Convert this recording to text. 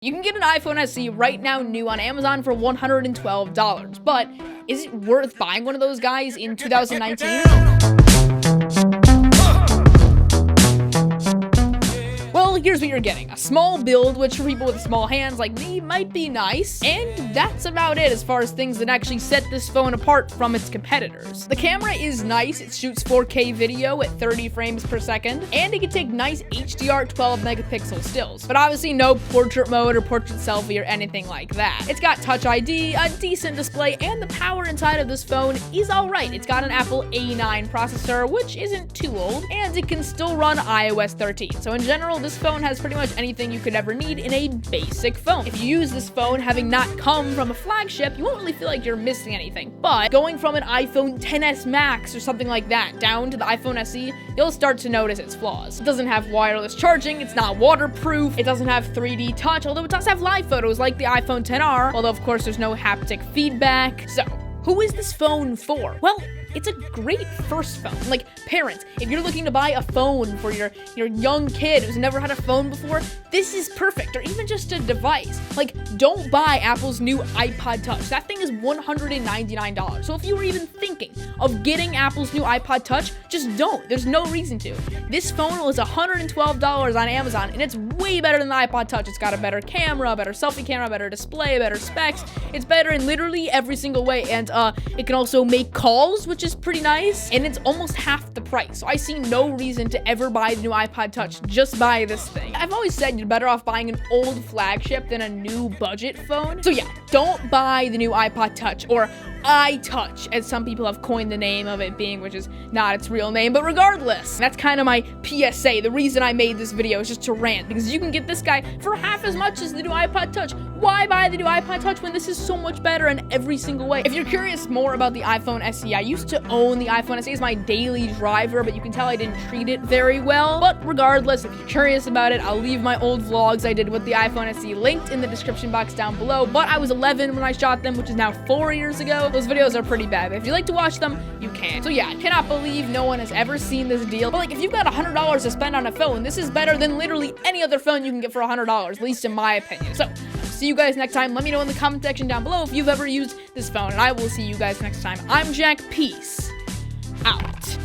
You can get an iPhone SE right now new on Amazon for $112, but is it worth buying one of those guys in 2019? Well, here's what you're getting. A small build, which for people with small hands like me might be nice, and that's about it as far as things that actually set this phone apart from its competitors. The camera is nice, it shoots 4K video at 30 frames per second, and it can take nice HDR 12 megapixel stills, but obviously no portrait mode or portrait selfie or anything like that. It's got Touch ID, a decent display, and the power inside of this phone is alright. It's got an Apple A9 processor, which isn't too old, and it can still run iOS 13. So in general, this phone has pretty much anything you could ever need in a basic phone. If you use this phone having not come from a flagship, you won't really feel like you're missing anything. But going from an iPhone XS Max or something like that down to the iPhone SE, you'll start to notice its flaws. It doesn't have wireless charging, it's not waterproof, it doesn't have 3D touch, although it does have live photos like the iPhone XR, although of course there's no haptic feedback. So, who is this phone for? Well, it's a great first phone. Like, parents, if you're looking to buy a phone for your young kid who's never had a phone before, this is perfect. Or even just a device. Like, don't buy Apple's new iPod Touch. That thing is $199. So if you were even thinking of getting Apple's new iPod Touch, just don't. There's no reason to. This phone was $112 on Amazon, and it's way better than the iPod Touch. It's got a better camera, a better selfie camera, better display, better specs. It's better in literally every single way, and it can also make calls, which is pretty nice, and it's almost half the price. So I see no reason to ever buy the new iPod Touch. Just buy this thing. I've always said you're better off buying an old flagship than a new budget phone. So yeah, don't buy the new iPod Touch, or iTouch, as some people have coined the name of it being, which is not its real name. But regardless, that's kind of my PSA. The reason I made this video is just to rant, because you can get this guy for half as much as the new iPod Touch. Why buy the new iPod Touch when this is so much better in every single way? If you're curious more about the iPhone SE, I used to own the iPhone SE as my daily driver, but you can tell I didn't treat it very well. But regardless, if you're curious about it, I'll leave my old vlogs I did with the iPhone SE linked in the description box down below. But I was 11 when I shot them, which is now 4 years ago. Those videos are pretty bad, but if you like to watch them, you can. So yeah, I cannot believe no one has ever seen this deal. But like, if you've got $100 to spend on a phone, this is better than literally any other phone you can get for $100, at least in my opinion. So, see you guys next time. Let me know in the comment section down below if you've ever used this phone, and I will see you guys next time. I'm Jack. Peace out.